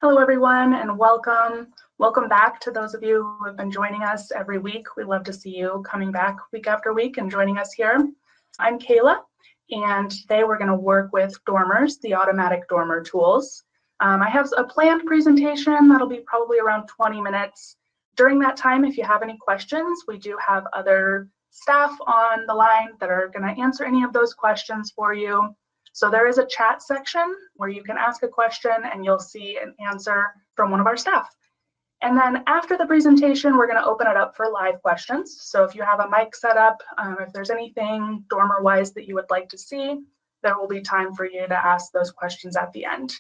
Hello, everyone, and welcome. Welcome back to those of you who have been joining us every week. We love to see you coming back week after week and joining us here. I'm Kayla, and today we're going to work with dormers, the automatic dormer tools. I have a planned presentation that'll be probably around 20 minutes. During that time, if you have any questions, we do have other staff on the line that are going to answer any of those questions for you. So there is a chat section where you can ask a question and you'll see an answer from one of our staff. And then after the presentation, we're going to open it up for live questions. So if you have a mic set up, if there's anything dormer-wise that you would like to see, there will be time for you to ask those questions at the end.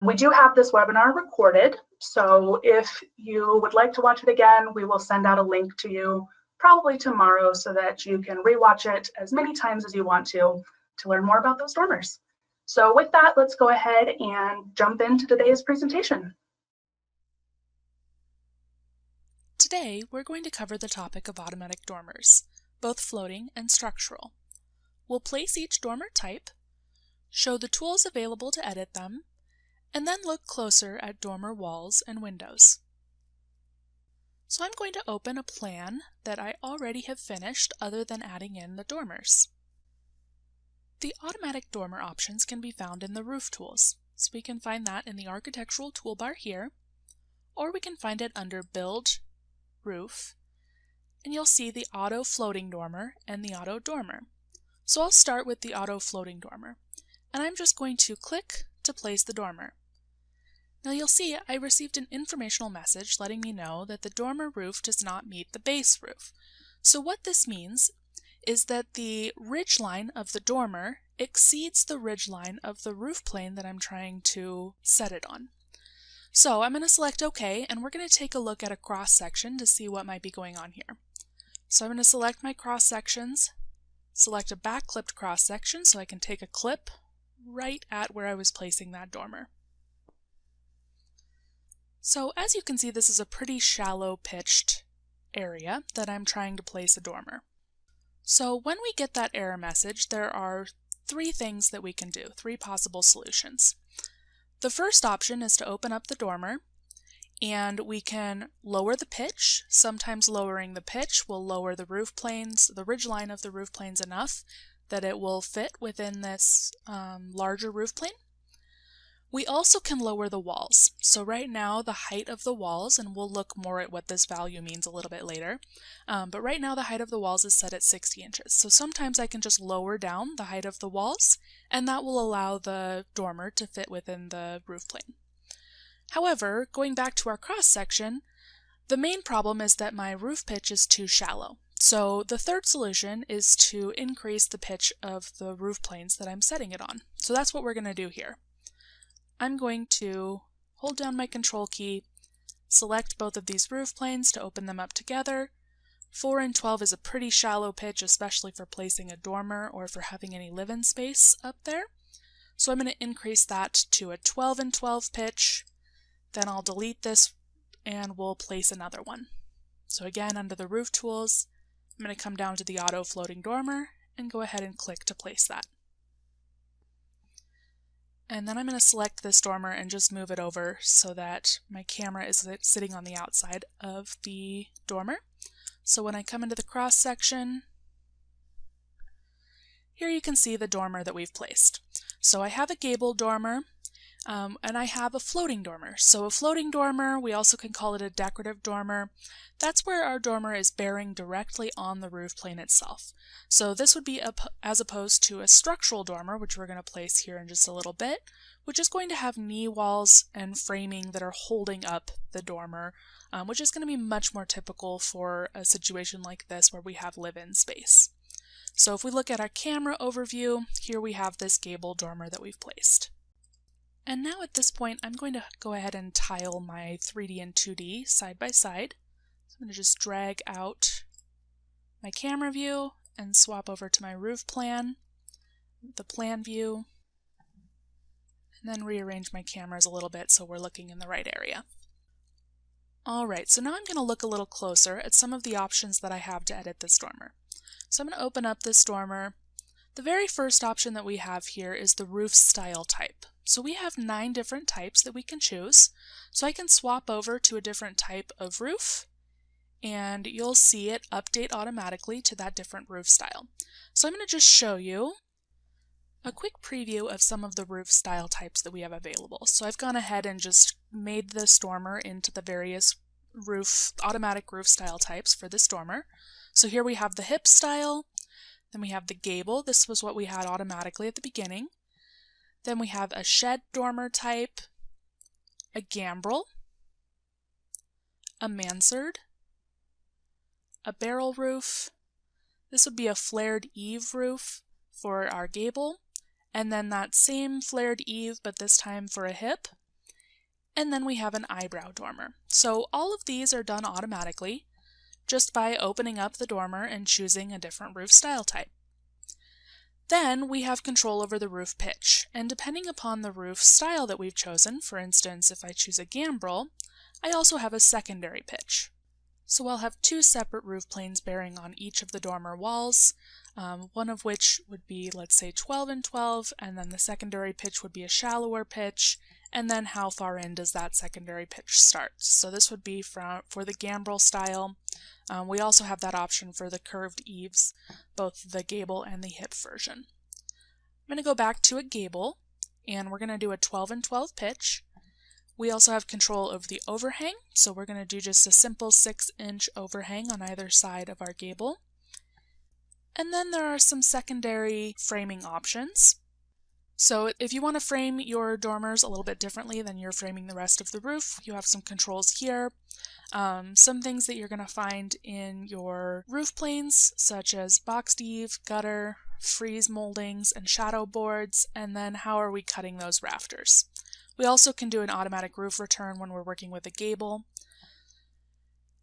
We do have this webinar recorded, so if you would like to watch it again, we will send out a link to you probably tomorrow so that you can rewatch it as many times as you want to learn more about those dormers. So with that, let's go ahead and jump into today's presentation. Today, we're going to cover the topic of automatic dormers, both floating and structural. We'll place each dormer type, show the tools available to edit them, and then look closer at dormer walls and windows. So I'm going to open a plan that I already have finished other than adding in the dormers. The automatic dormer options can be found in the roof tools, so we can find that in the architectural toolbar here, or we can find it under Build, Roof, and you'll see the Auto Floating Dormer and the Auto Dormer. So I'll start with the Auto Floating Dormer, and I'm just going to click to place the dormer. Now you'll see I received an informational message letting me know that the dormer roof does not meet the base roof. So what this means is that the ridge line of the dormer exceeds the ridge line of the roof plane that I'm trying to set it on. So I'm going to select OK, and we're going to take a look at a cross section to see what might be going on here. So I'm going to select my cross sections, select a back clipped cross section so I can take a clip right at where I was placing that dormer. So as you can see, this is a pretty shallow pitched area that I'm trying to place a dormer. So when we get that error message, there are three things that we can do, three possible solutions. The first option is to open up the dormer, and we can lower the pitch. Sometimes lowering the pitch will lower the roof planes, the ridge line of the roof planes enough that it will fit within this larger roof plane. We also can lower the walls. So right now the height of the walls, and we'll look more at what this value means a little bit later, but right now the height of the walls is set at 60 inches. So sometimes I can just lower down the height of the walls, and that will allow the dormer to fit within the roof plane. However, going back to our cross section, the main problem is that my roof pitch is too shallow. So the third solution is to increase the pitch of the roof planes that I'm setting it on. So that's what we're going to do here. I'm going to hold down my control key, select both of these roof planes to open them up together. 4 and 12 is a pretty shallow pitch, especially for placing a dormer or for having any live-in space up there. So I'm going to increase that to a 12 and 12 pitch. Then I'll delete this and we'll place another one. So again, under the roof tools, I'm going to come down to the Auto Floating Dormer and go ahead and click to place that. And then I'm going to select this dormer and just move it over so that my camera is sitting on the outside of the dormer. So when I come into the cross section, here you can see the dormer that we've placed. So I have a gable dormer, and I have a floating dormer. So a floating dormer, we also can call it a decorative dormer. That's where our dormer is bearing directly on the roof plane itself. So this would be as opposed to a structural dormer, which we're going to place here in just a little bit, which is going to have knee walls and framing that are holding up the dormer, which is going to be much more typical for a situation like this where we have live-in space. So if we look at our camera overview, here we have this gable dormer that we've placed. And now at this point, I'm going to go ahead and tile my 3D and 2D side by side. So I'm going to just drag out my camera view and swap over to my roof plan, the plan view, and then rearrange my cameras a little bit so we're looking in the right area. Alright, so now I'm going to look a little closer at some of the options that I have to edit this dormer. So I'm going to open up this dormer. The very first option that we have here is the roof style type. So we have 9 different types that we can choose. So I can swap over to a different type of roof, and you'll see it update automatically to that different roof style. So I'm going to just show you a quick preview of some of the roof style types that we have available. So I've gone ahead and just made this dormer into the various automatic roof style types for this dormer. So here we have the hip style, then we have the gable. This was what we had automatically at the beginning. Then we have a shed dormer type, a gambrel, a mansard, a barrel roof. This would be a flared eave roof for our gable, and then that same flared eave but this time for a hip. And then we have an eyebrow dormer. So all of these are done automatically just by opening up the dormer and choosing a different roof style type. Then we have control over the roof pitch, and depending upon the roof style that we've chosen, for instance if I choose a gambrel, I also have a secondary pitch. So I'll have 2 separate roof planes bearing on each of the dormer walls, one of which would be, let's say, 12 and 12, and then the secondary pitch would be a shallower pitch, and then how far in does that secondary pitch start. So this would be for the gambrel style. We also have that option for the curved eaves, both the gable and the hip version. I'm going to go back to a gable, and we're going to do a 12 and 12 pitch. We also have control over the overhang, so we're going to do just a simple 6-inch overhang on either side of our gable. And then there are some secondary framing options. So if you want to frame your dormers a little bit differently than you're framing the rest of the roof, you have some controls here. Some things that you're going to find in your roof planes, such as boxed eave, gutter, frieze moldings, and shadow boards, and then how are we cutting those rafters. We also can do an automatic roof return when we're working with a gable.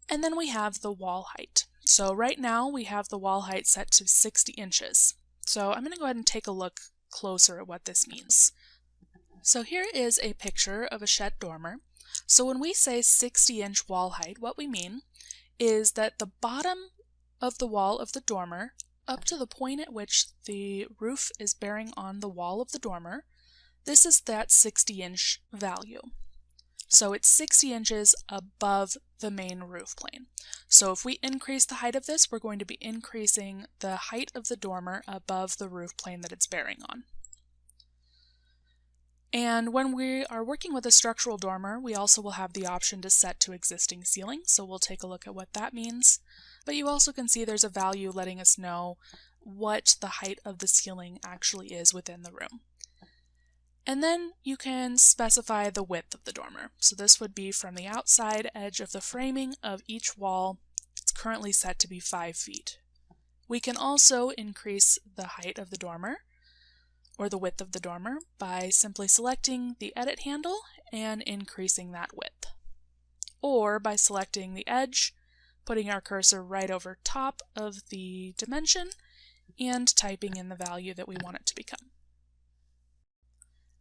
And then we have the wall height. So right now we have the wall height set to 60 inches. So I'm going to go ahead and take a look closer at what this means. So here is a picture of a shed dormer. So when we say 60-inch wall height, what we mean is that the bottom of the wall of the dormer up to the point at which the roof is bearing on the wall of the dormer, this is that 60-inch value. So it's 60 inches above the main roof plane. So if we increase the height of this, we're going to be increasing the height of the dormer above the roof plane that it's bearing on. And when we are working with a structural dormer, we also will have the option to set to existing ceiling, so we'll take a look at what that means. But you also can see there's a value letting us know what the height of the ceiling actually is within the room. And then you can specify the width of the dormer. So this would be from the outside edge of the framing of each wall. It's currently set to be 5 feet. We can also increase the height of the dormer, or the width of the dormer, by simply selecting the edit handle and increasing that width. Or by selecting the edge, putting our cursor right over top of the dimension, and typing in the value that we want it to become.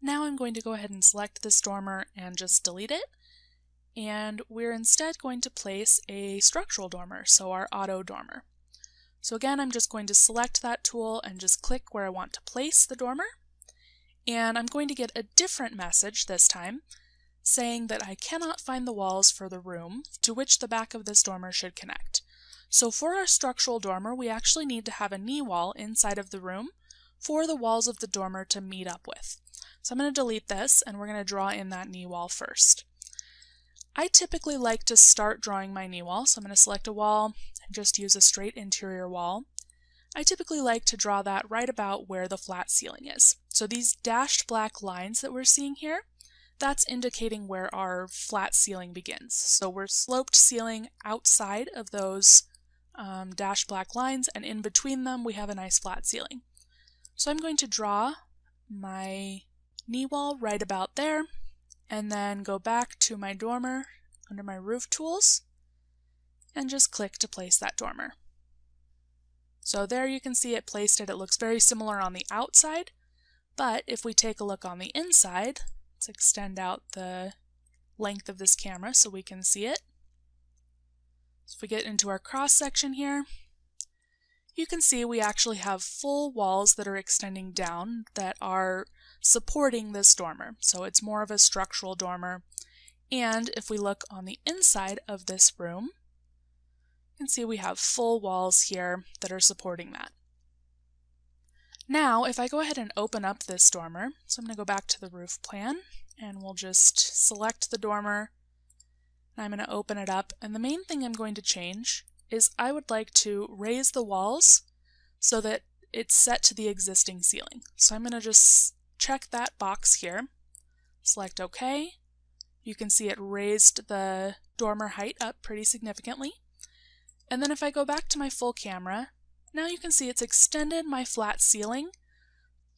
Now I'm going to go ahead and select this dormer and just delete it, and we're instead going to place a structural dormer, so our auto dormer. So again, I'm just going to select that tool and just click where I want to place the dormer, and I'm going to get a different message this time saying that I cannot find the walls for the room to which the back of this dormer should connect. So for our structural dormer, we actually need to have a knee wall inside of the room for the walls of the dormer to meet up with. So I'm going to delete this, and we're going to draw in that knee wall first. I typically like to start drawing my knee wall, so I'm going to select a wall and just use a straight interior wall. I typically like to draw that right about where the flat ceiling is. So these dashed black lines that we're seeing here, that's indicating where our flat ceiling begins. So we're sloped ceiling outside of those dashed black lines, and in between them we have a nice flat ceiling. So I'm going to draw my knee wall right about there, and then go back to my dormer under my roof tools and just click to place that dormer. So there you can see it placed it. It looks very similar on the outside, but if we take a look on the inside, let's extend out the length of this camera so we can see it. So if we get into our cross section here, you can see we actually have full walls that are extending down that are supporting this dormer. So it's more of a structural dormer. And if we look on the inside of this room, you can see we have full walls here that are supporting that. Now, if I go ahead and open up this dormer, so I'm going to go back to the roof plan, and we'll just select the dormer. I'm going to open it up, and the main thing I'm going to change is I would like to raise the walls so that it's set to the existing ceiling. So I'm going to just check that box here, select OK. You can see it raised the dormer height up pretty significantly. And then if I go back to my full camera, now you can see it's extended my flat ceiling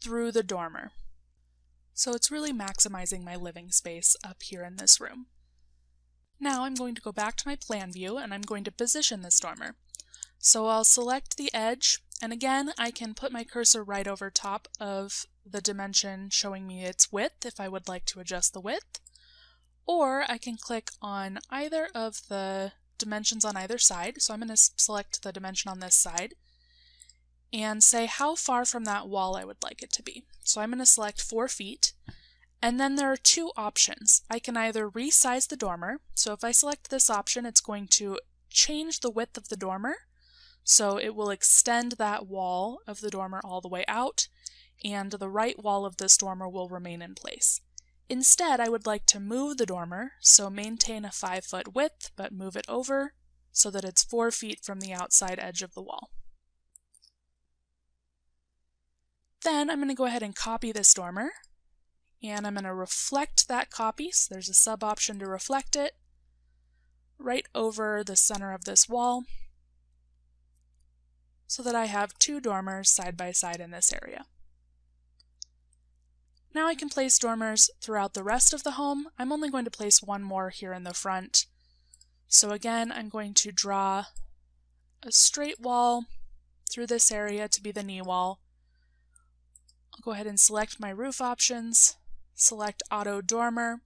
through the dormer. So it's really maximizing my living space up here in this room. Now I'm going to go back to my plan view and I'm going to position this dormer. So I'll select the edge, and again I can put my cursor right over top of the dimension showing me its width if I would like to adjust the width, or I can click on either of the dimensions on either side. So I'm going to select the dimension on this side and say how far from that wall I would like it to be. So I'm going to select 4 feet, and then there are 2 options. I can either resize the dormer, so if I select this option it's going to change the width of the dormer, so it will extend that wall of the dormer all the way out, and the right wall of this dormer will remain in place. Instead, I would like to move the dormer, so maintain a 5-foot width, but move it over so that it's 4 feet from the outside edge of the wall. Then I'm going to go ahead and copy this dormer, and I'm going to reflect that copy, so there's a sub option to reflect it, right over the center of this wall, so that I have 2 dormers side by side in this area. Now I can place dormers throughout the rest of the home. I'm only going to place 1 more here in the front. So again, I'm going to draw a straight wall through this area to be the knee wall. I'll go ahead and select my roof options, select Auto Dormer,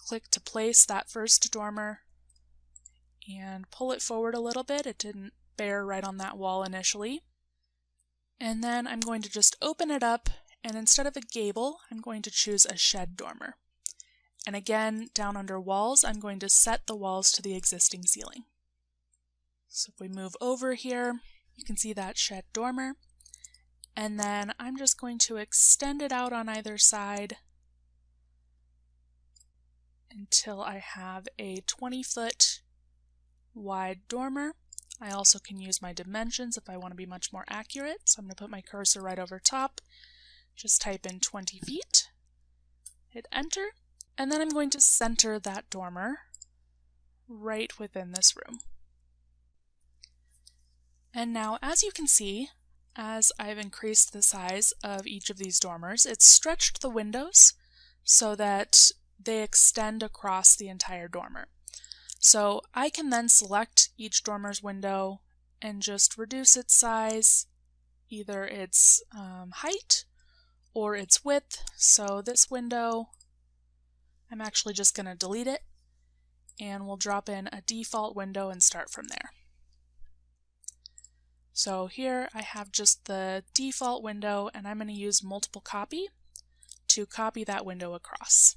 click to place that first dormer, and pull it forward a little bit. It didn't bear right on that wall initially. And then I'm going to just open it up, and instead of a gable, I'm going to choose a shed dormer. And again, down under walls, I'm going to set the walls to the existing ceiling. So if we move over here, you can see that shed dormer. And then I'm just going to extend it out on either side until I have a 20-foot wide dormer. I also can use my dimensions if I want to be much more accurate. So I'm going to put my cursor right over top, just type in 20 feet, hit enter, and then I'm going to center that dormer right within this room. And now, as you can see, as I've increased the size of each of these dormers, it's stretched the windows so that they extend across the entire dormer. So I can then select each dormer's window and just reduce its size, either its height or its width. So this window, I'm actually just going to delete it, and we'll drop in a default window and start from there. So here I have just the default window, and I'm going to use multiple copy to copy that window across.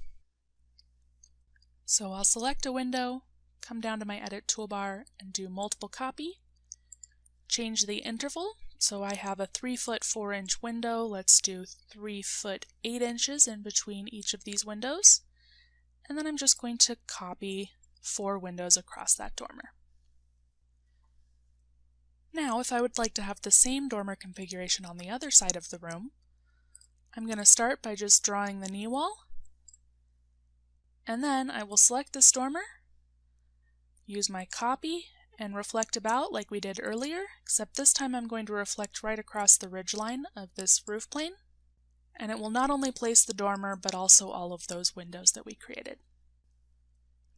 So I'll select a window, come down to my edit toolbar and do multiple copy, change the interval. So I have a 3-foot 4-inch window. Let's do 3 foot 8 inches in between each of these windows. And then I'm just going to copy 4 windows across that dormer. Now, if I would like to have the same dormer configuration on the other side of the room, I'm going to start by just drawing the knee wall, and then I will select this dormer, use my copy, and reflect about like we did earlier, except this time I'm going to reflect right across the ridgeline of this roof plane, and it will not only place the dormer, but also all of those windows that we created.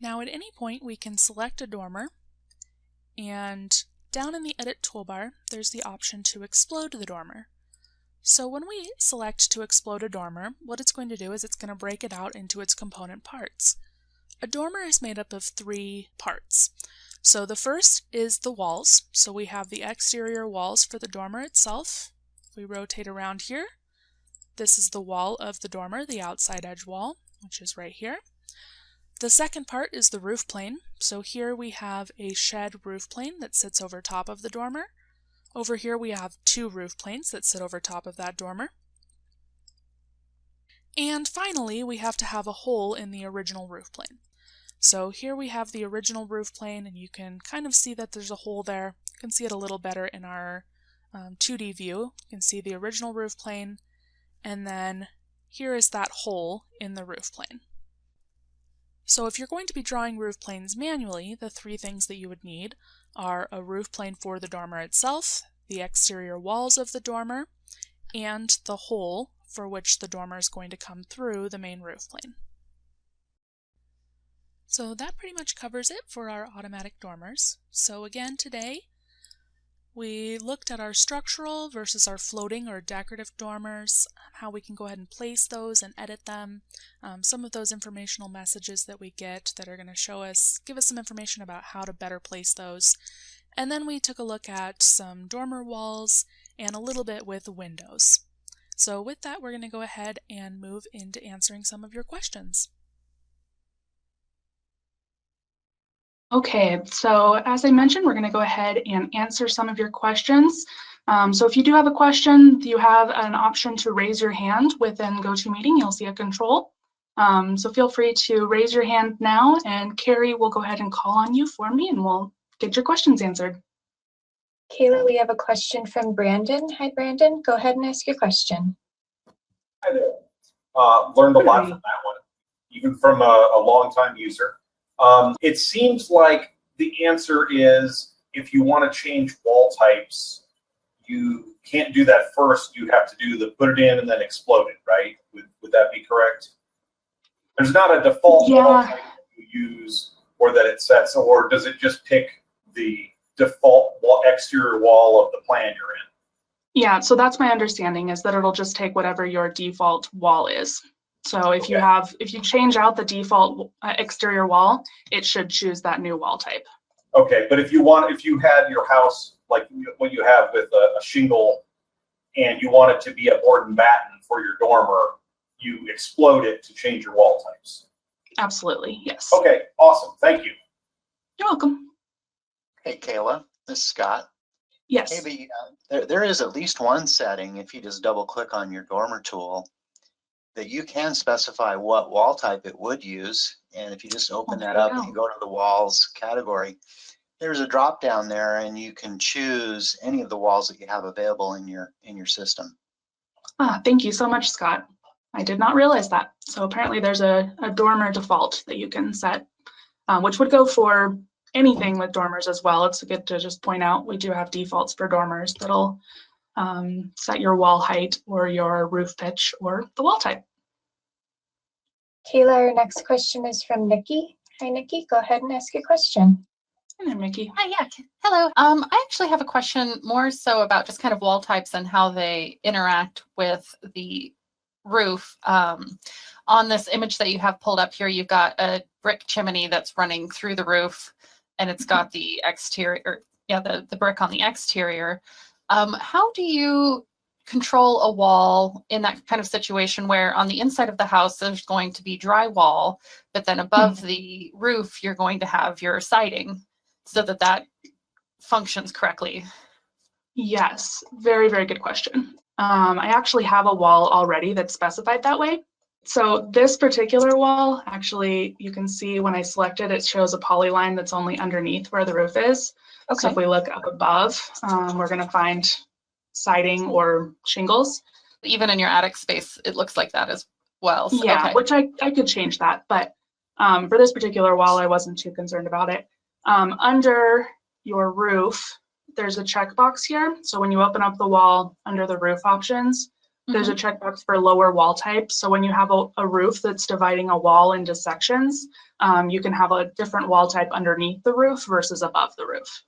Now at any point we can select a dormer, and down in the Edit toolbar, there's the option to explode the dormer. So when we select to explode a dormer, what it's going to do is it's going to break it out into its component parts. A dormer is made up of 3 parts. So the first is the walls. So we have the exterior walls for the dormer itself. If we rotate around here, this is the wall of the dormer, the outside edge wall, which is right here. The second part is the roof plane. So here we have a shed roof plane that sits over top of the dormer. Over here we have two roof planes that sit over top of that dormer. And finally, we have to have a hole in the original roof plane. So here we have the original roof plane, and you can kind of see that there's a hole there. You can see it a little better in our 2D view. You can see the original roof plane, and then here is that hole in the roof plane. So if you're going to be drawing roof planes manually, the three things that you would need are a roof plane for the dormer itself, the exterior walls of the dormer, and the hole for which the dormer is going to come through the main roof plane. So that pretty much covers it for our automatic dormers. So again, today we looked at our structural versus our floating or decorative dormers, how we can go ahead and place those and edit them, some of those informational messages that we get that are going to give us some information about how to better place those. And then we took a look at some dormer walls and a little bit with windows. So with that, we're going to go ahead and move into answering some of your questions. Okay, so as I mentioned, we're going to go ahead and answer some of your questions. So if you do have a question, you have an option to raise your hand within GoToMeeting. You'll see a control. So feel free to raise your hand now, and Carrie will go ahead and call on you for me, and we'll get your questions answered. Kayla, we have a question from Brandon. Hi, Brandon. Go ahead and ask your question. Hi there. Learned a lot from that one, even from a longtime user. It seems like the answer is if you want to change wall types, you can't do that first. You have to do put it in and then explode it, right? Would that be correct? There's not a default wall type you use or that it sets, or does it just pick the default exterior wall of the plan you're in? Yeah, so that's my understanding, is that it'll just take whatever your default wall is. So if you change out the default exterior wall, it should choose that new wall type. Okay, but if you had your house like what you have with a shingle, and you want it to be a board and batten for your dormer, you explode it to change your wall types. Absolutely, yes. Okay, awesome. Thank you. You're welcome. Hey, Kayla, this is Scott. Yes. Maybe there is at least one setting, if you just double click on your dormer tool, that you can specify what wall type it would use. And if you just open that up and you go to the walls category, there's a drop down there and you can choose any of the walls that you have available in your system. Thank you so much, Scott. I did not realize that. So apparently there's a dormer default that you can set, which would go for anything with dormers as well. It's good to just point out we do have defaults for dormers that'll set your wall height or your roof pitch or the wall type. Kayla, our next question is from Nikki. Hi, Nikki. Go ahead and ask your question. Hi there, Nikki. Hi, yeah. Hello. I actually have a question more so about just kind of wall types and how they interact with the roof. On this image that you have pulled up here, you've got a brick chimney that's running through the roof, and it's got the exterior, the brick on the exterior. How do you control a wall in that kind of situation where on the inside of the house there's going to be drywall, but then above the roof you're going to have your siding so that functions correctly? Yes, very, very good question. I actually have a wall already that's specified that way. So this particular wall, actually, you can see when I select it, it shows a polyline that's only underneath where the roof is. Okay. So if we look up above, we're going to find siding or shingles. Even in your attic space, it looks like that as well. So, yeah, okay. Which I could change that, but for this particular wall, I wasn't too concerned about it. Under your roof, there's a checkbox here. So when you open up the wall under the roof options, there's a checkbox for lower wall type. So when you have a roof that's dividing a wall into sections, you can have a different wall type underneath the roof versus above the roof.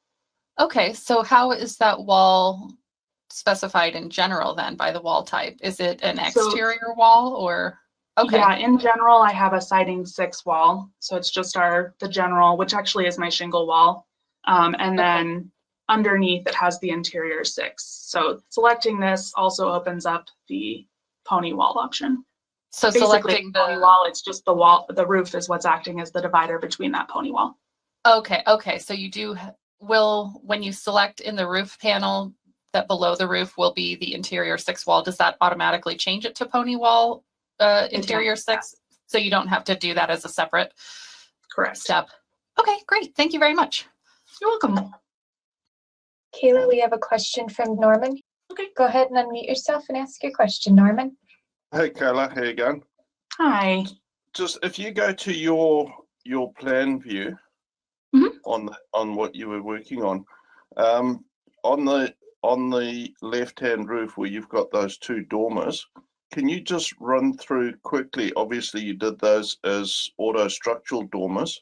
Okay, so how is that wall specified in general then by the wall type? Is it an exterior wall or? Okay. Yeah, in general, I have a siding 6 wall. So it's just the general, which actually is my shingle wall. And then underneath it has the interior 6. So selecting this also opens up the pony wall option. So Basically, selecting the pony wall, it's just the wall, the roof is what's acting as the divider between that pony wall. Okay, okay. So you will, when you select in the roof panel, that below the roof will be the interior 6 wall, does that automatically change it to pony wall interior 6? So you don't have to do that as a separate step. Okay, great. Thank you very much. You're welcome. Kayla, we have a question from Norman. Okay. Go ahead and unmute yourself and ask your question, Norman. Hey Kayla, how you going? Hi. Just if you go to your plan view on what you were working on the left-hand roof where you've got those 2 dormers, can you just run through quickly? Obviously you did those as auto structural dormers,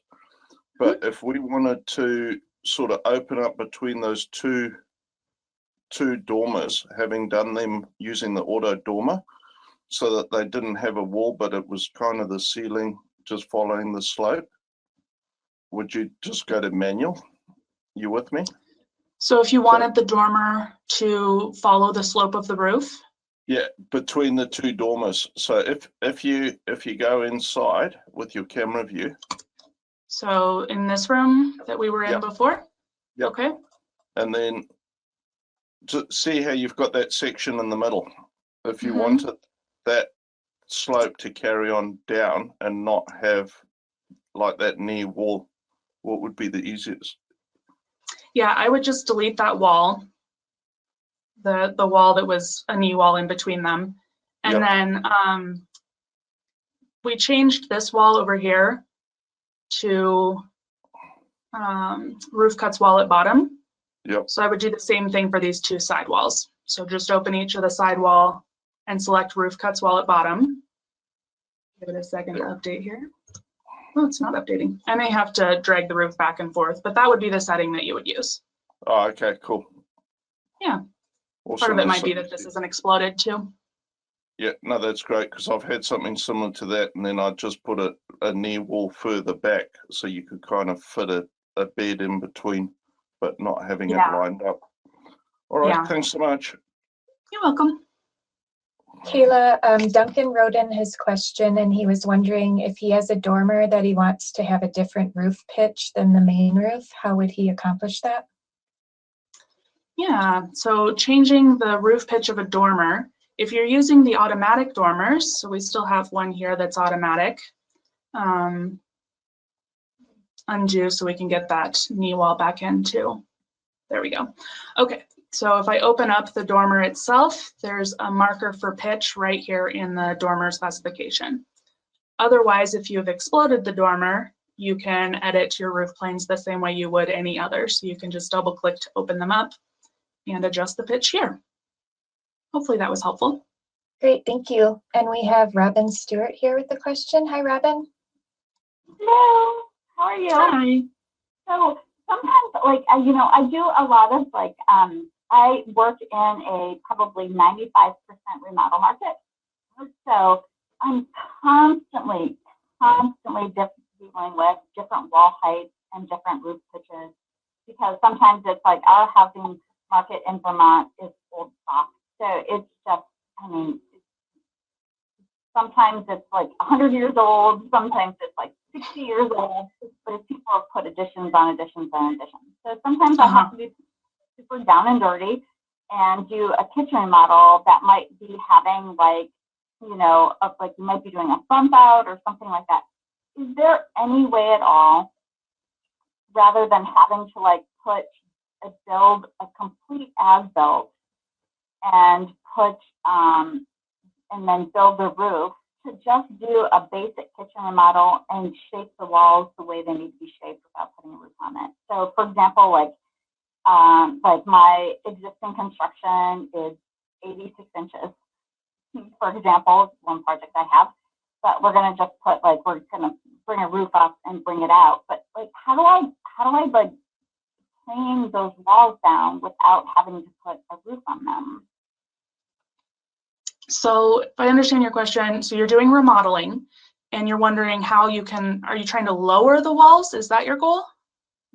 but if we wanted to sort of open up between those two dormers, having done them using the auto dormer, so that they didn't have a wall, but it was kind of the ceiling just following the slope, would you just go to manual? You with me? So if you wanted the dormer to follow the slope of the roof? Yeah, between the 2 dormers. So if you go inside with your camera view. So in this room that we were in before? Yep. Okay. And then to see how you've got that section in the middle. If you wanted that slope to carry on down and not have like that near wall, what would be the easiest? Yeah, I would just delete that wall, the wall that was a knee wall in between them. And then we changed this wall over here to roof cuts wall at bottom. Yep. So I would do the same thing for these 2 side walls. So just open each of the side wall and select roof cuts wall at bottom. Give it a second to update here. Oh, it's not updating. I may have to drag the roof back and forth, but that would be the setting that you would use. Oh, okay, cool. Yeah. Awesome. Part of it might be that this isn't exploded too. Yeah, no, that's great, because I've had something similar to that, and then I just put a knee wall further back so you could kind of fit a bed in between, but not having it lined up. All right, thanks so much. You're welcome. Kayla, Duncan wrote in his question and he was wondering if he has a dormer that he wants to have a different roof pitch than the main roof, how would he accomplish that? Yeah, so changing the roof pitch of a dormer, if you're using the automatic dormers, so we still have one here that's automatic, undo so we can get that knee wall back in too. There we go. Okay, so if I open up the dormer itself, there's a marker for pitch right here in the dormer specification. Otherwise, if you've exploded the dormer, you can edit your roof planes the same way you would any other. So you can just double click to open them up and adjust the pitch here. Hopefully that was helpful. Great, thank you. And we have Robin Stewart here with the question. Hi, Robin. Hello, how are you? Hi. So sometimes, like, you know, I do a lot of, like, I work in a probably 95% remodel market. So I'm constantly dealing with different wall heights and different roof pitches, because sometimes it's like our housing market in Vermont is old stock. So it's just, I mean, sometimes it's like 100 years old, sometimes it's like 60 years old, but people have put additions on additions on additions. So sometimes I have to be super down and dirty and do a kitchen remodel that might be having, like, you know, like you might be doing a bump out or something like that. Is there any way at all, rather than having to like build a complete as-built and put and then build the roof, to just do a basic kitchen remodel and shape the walls the way they need to be shaped without putting a roof on it? So for example, like my existing construction is 86 inches, for example, one project I have, but we're going to just put, like, we're going to bring a roof up and bring it out. But like, how do I like plane those walls down without having to put a roof on them? So if I understand your question, so you're doing remodeling and you're wondering how you can, are you trying to lower the walls? Is that your goal?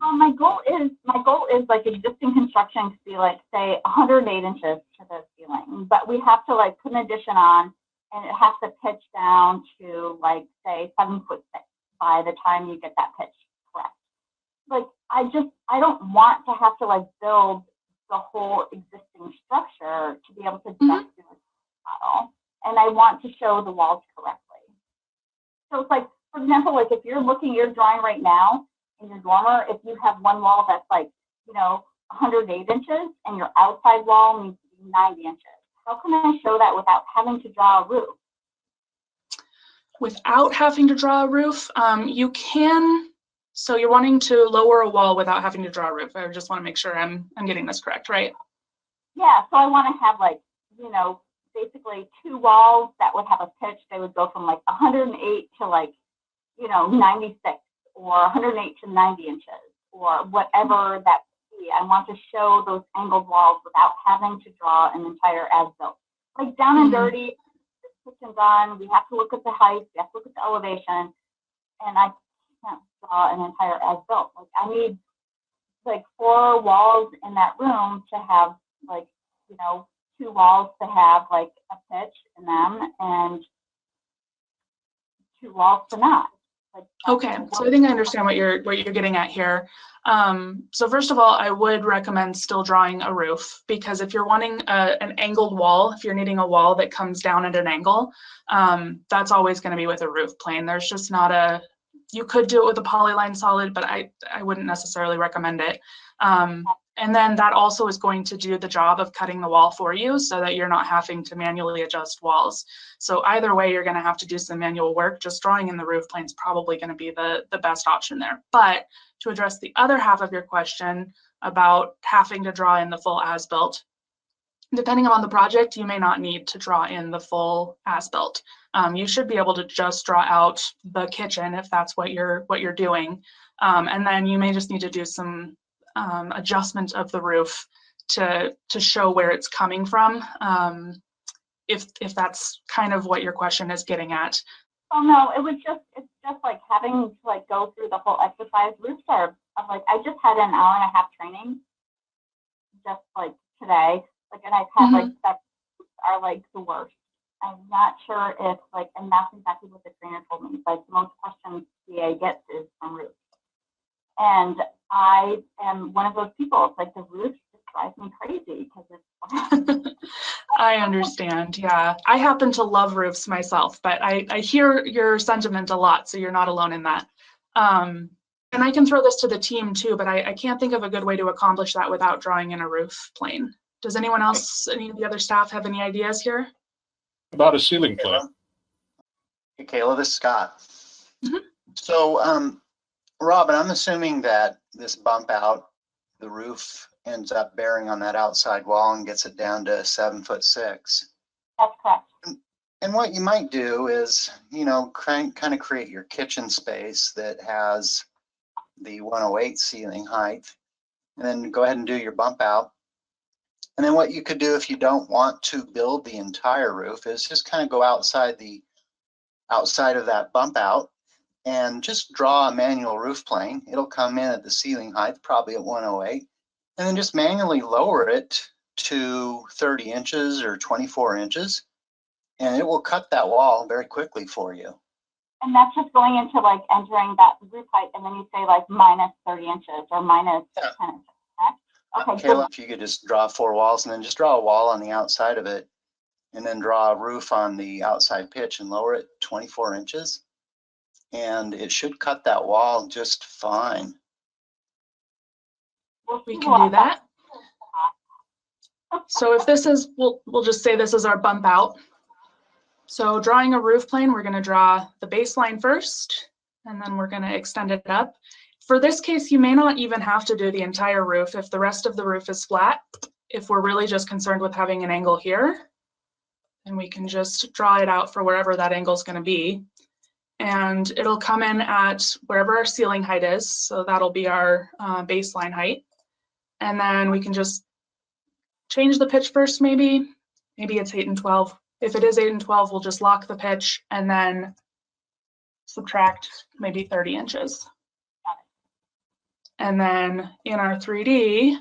Well, my goal is like existing construction to be like, say, 108 inches to the ceiling, but we have to like put an addition on, and it has to pitch down to like, say, 7'6" by the time you get that pitch correct. Like, I don't want to have to like build the whole existing structure to be able to just do a model, and I want to show the walls correctly. So it's like, for example, like if you're drawing right now in your dormer, if you have one wall that's like, 108 inches and your outside wall needs to be 90 inches, how can I show that without having to draw a roof? Without having to draw a roof, you can. So you're wanting to lower a wall without having to draw a roof. I just want to make sure I'm getting this correct, right? Yeah, so I want to have like, basically two walls that would have a pitch. They would go from like 108 to like, 96, or 108 to 90 inches, or whatever that would be. I want to show those angled walls without having to draw an entire as-built. Like down and dirty, this kitchen's on, we have to look at the height, we have to look at the elevation, and I can't draw an entire as-built. Like I need like 4 walls in that room to have like, 2 walls to have like a pitch in them, and 2 walls to not. Like, okay, so I think I understand what you're getting at here. So first of all, I would recommend still drawing a roof, because if you're wanting an angled wall, if you're needing a wall that comes down at an angle, that's always going to be with a roof plane. There's just not you could do it with a polyline solid, but I wouldn't necessarily recommend it. And then that also is going to do the job of cutting the wall for you, so that you're not having to manually adjust walls. So either way, you're going to have to do some manual work. Just drawing in the roof plane is probably going to be the best option there. But to address the other half of your question about having to draw in the full as-built, depending on the project, you may not need to draw in the full as-built. You should be able to just draw out the kitchen if that's what you're doing, and then you may just need to do some adjustment of the roof to show where it's coming from, if that's kind of what your question is getting at. Oh no, it's just like having to like go through the whole exercise. Roofs are like, I just had an hour-and-a-half training just like today, like, and I've had like that are like the worst. I'm not sure if like, and that's exactly what the trainer told me. Like most questions CA gets is from roofs. And I am one of those people. It's like the roof just drives me crazy because it's. I understand. Yeah, I happen to love roofs myself, but I hear your sentiment a lot, so you're not alone in that. And I can throw this to the team too, but I can't think of a good way to accomplish that without drawing in a roof plane. Does anyone else, any of the other staff, have any ideas here? About a ceiling plane. Hey, Kayla, this is Scott. So, Robin, I'm assuming that this bump out, the roof ends up bearing on that outside wall and gets it down to 7'6". That's correct. And what you might do is, kind of create your kitchen space that has the 108 ceiling height, and then go ahead and do your bump out. And then what you could do if you don't want to build the entire roof is just kind of go outside of that bump out and just draw a manual roof plane. It'll come in at the ceiling height, probably at 108, and then just manually lower it to 30 inches or 24 inches, and it will cut that wall very quickly for you. And that's just going into like entering that roof height, and then you say like minus 30 inches or minus 10 inches. Okay, Kayla, if you could just draw 4 walls and then just draw a wall on the outside of it, and then draw a roof on the outside pitch and lower it 24 inches. And it should cut that wall just fine. We can do that. So if this is, we'll just say this is our bump out. So drawing a roof plane, we're going to draw the baseline first, and then we're going to extend it up. For this case, you may not even have to do the entire roof if the rest of the roof is flat. If we're really just concerned with having an angle here, then we can just draw it out for wherever that angle is going to be. And it'll come in at wherever our ceiling height is. So that'll be our baseline height. And then we can just change the pitch first, maybe it's 8 and 12. If it is 8 and 12, we'll just lock the pitch and then subtract maybe 30 inches. And then in our 3D,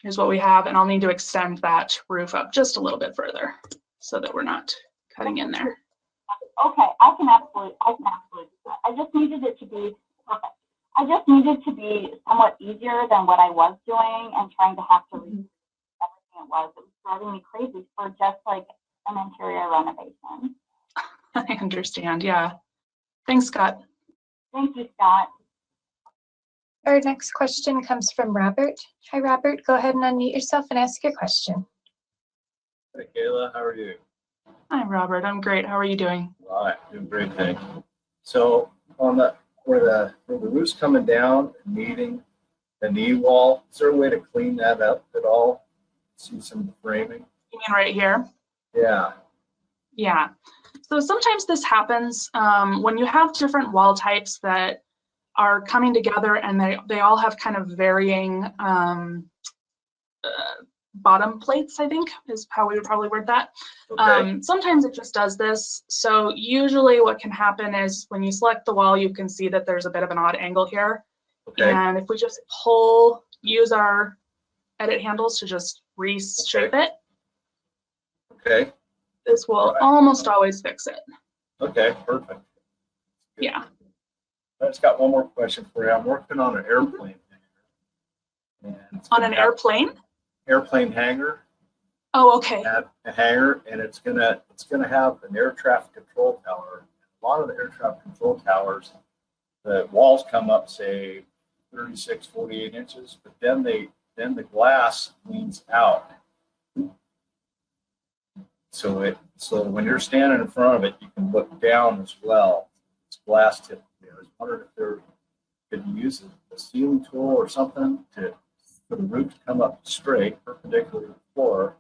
here's what we have, and I'll need to extend that roof up just a little bit further so that we're not cutting in there. Okay, I can absolutely do that. I just needed it to be perfect. I just needed to be somewhat easier than what I was doing and trying to have to redo everything it was. It was driving me crazy for just like an interior renovation. I understand, yeah. Thanks, Scott. Thank you, Scott. Our next question comes from Robert. Hi, Robert. Go ahead and unmute yourself and ask your question. Hey, Kayla, how are you? Hi, Robert. I'm great. How are you doing? All right, doing great, thank you. So on where the roof's coming down and meeting the knee wall, is there a way to clean that up at all? See some framing? You mean right here? Yeah. Yeah. So sometimes this happens when you have different wall types that are coming together and they all have kind of varying bottom plates, I think is how we would probably word that. Okay. Sometimes it just does this. So usually what can happen is when you select the wall, you can see that there's a bit of an odd angle here. Okay. And if we just use our edit handles to just reshape it, Okay. this will almost always fix it. Okay, perfect. Good. Yeah. I just got one more question for you. I'm working on an airplane hanger. And it's On gonna an have airplane? airplane hanger. Oh, okay. At a hangar, and it's gonna have an air traffic control tower. A lot of the air traffic control towers, the walls come up, say 36, 48 inches, but then the glass leans out. So when you're standing in front of it, you can look down as well. It's glass tip. I was wondering if there could use a ceiling tool or something for the roof to come up straight, perpendicular to the floor,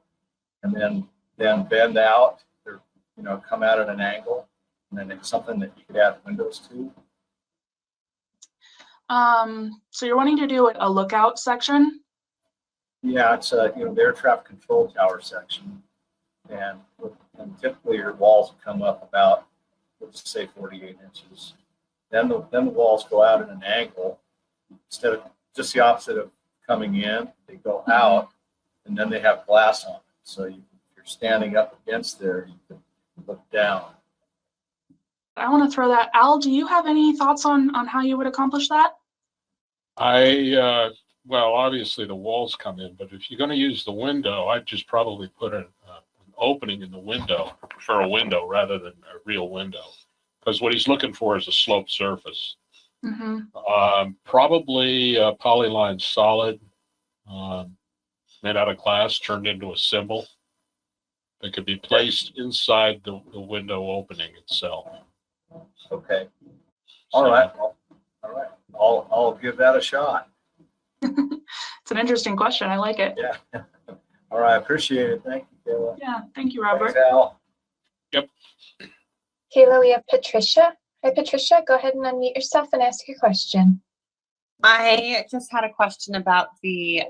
and then bend out, or come out at an angle, and then it's something that you could add windows to. So you're wanting to do a lookout section? Yeah, it's the air traffic control tower section, and typically your walls will come up about, let's say, 48 inches. Then the walls go out at an angle, instead of just the opposite of coming in, they go out, and then they have glass on it. So if you're standing up against there, you can look down. I want to throw that. Al, do you have any thoughts on how you would accomplish that? Well, obviously the walls come in, but if you're going to use the window, I'd just probably put an opening in the window. I prefer a window rather than a real window, because what he's looking for is a sloped surface. Probably polyline solid, made out of glass, turned into a symbol that could be placed inside the window opening itself. Okay. All right. I'll give that a shot. It's an interesting question. I like it. Yeah. All right. Appreciate it. Thank you, Kayla. Yeah. Thank you, Robert. Thanks, Al. Yep. Kayla, we have Patricia. Hi, Patricia. Go ahead and unmute yourself and ask your question. I just had a question about the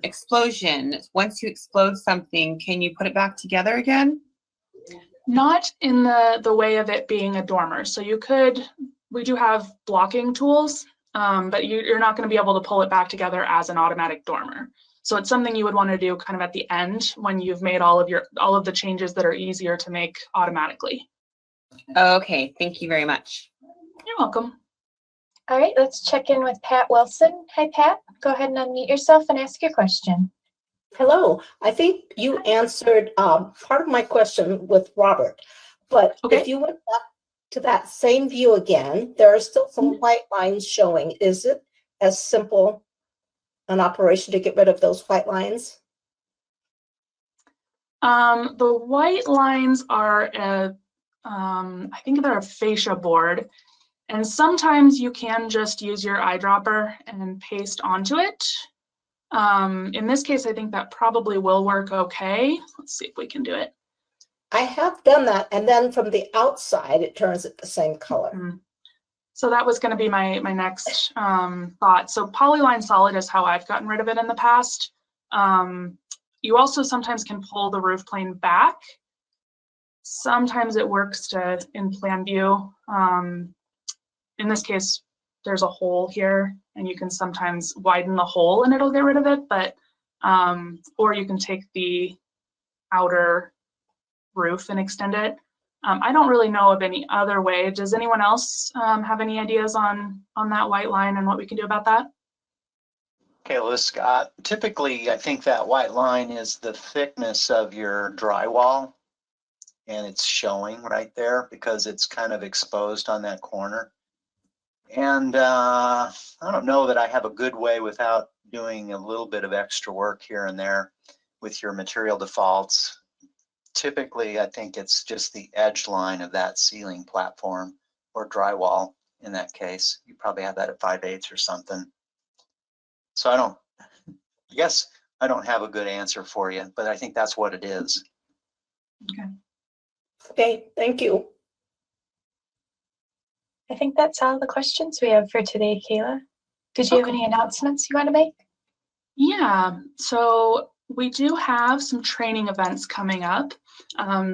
explosion. Once you explode something, can you put it back together again? Not in the way of it being a dormer. So we do have blocking tools, but you're not going to be able to pull it back together as an automatic dormer. So it's something you would want to do kind of at the end when you've made all of the changes that are easier to make automatically. Okay, thank you very much. You're welcome. All right, let's check in with Pat Wilson. Hi, Pat. Go ahead and unmute yourself and ask your question. Hello. I think you answered part of my question with Robert, but if you went back to that same view again, there are still some white lines showing. Is it as simple an operation to get rid of those white lines? The white lines are I think they're a fascia board, and sometimes you can just use your eyedropper and paste onto it. In this case, I think that probably will work okay. Let's see if we can do it. I have done that, and then from the outside, it turns it the same color. So that was going to be my next thought. So polyline solid is how I've gotten rid of it in the past. You also sometimes can pull the roof plane back. Sometimes it works in plan view. In this case, there's a hole here, and you can sometimes widen the hole and it'll get rid of it, but or you can take the outer roof and extend it. I don't really know of any other way. Does anyone else have any ideas on that white line and what we can do about that? Okay, Liz Scott, typically I think that white line is the thickness of your drywall, and it's showing right there because it's kind of exposed on that corner. And I don't know that I have a good way without doing a little bit of extra work here and there with your material defaults. Typically, I think it's just the edge line of that ceiling platform or drywall in that case. You probably have that at 5/8 or something. So I guess I don't have a good answer for you, but I think that's what it is. Okay. Okay, thank you. I think that's all the questions we have for today, Kayla. Did you have any announcements you want to make? Yeah, so we do have some training events coming up.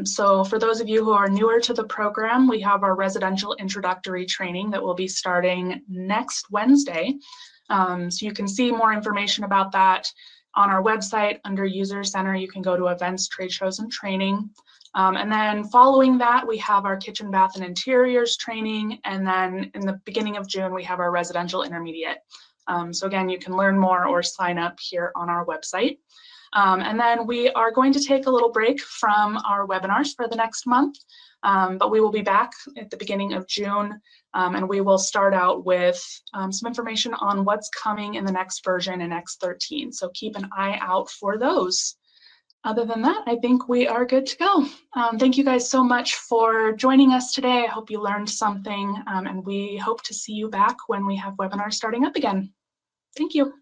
So for those of you who are newer to the program, we have our residential introductory training that will be starting next Wednesday. So you can see more information about that on our website under User Center. You can go to Events, Trade Shows, and Training. And then following that, we have our kitchen, bath, and interiors training. And then in the beginning of June, we have our residential intermediate. So again, you can learn more or sign up here on our website. And then we are going to take a little break from our webinars for the next month, but we will be back at the beginning of June, and we will start out with some information on what's coming in the next version in X13. So keep an eye out for those. Other than that, I think we are good to go. Thank you guys so much for joining us today. I hope you learned something, and we hope to see you back when we have webinars starting up again. Thank you.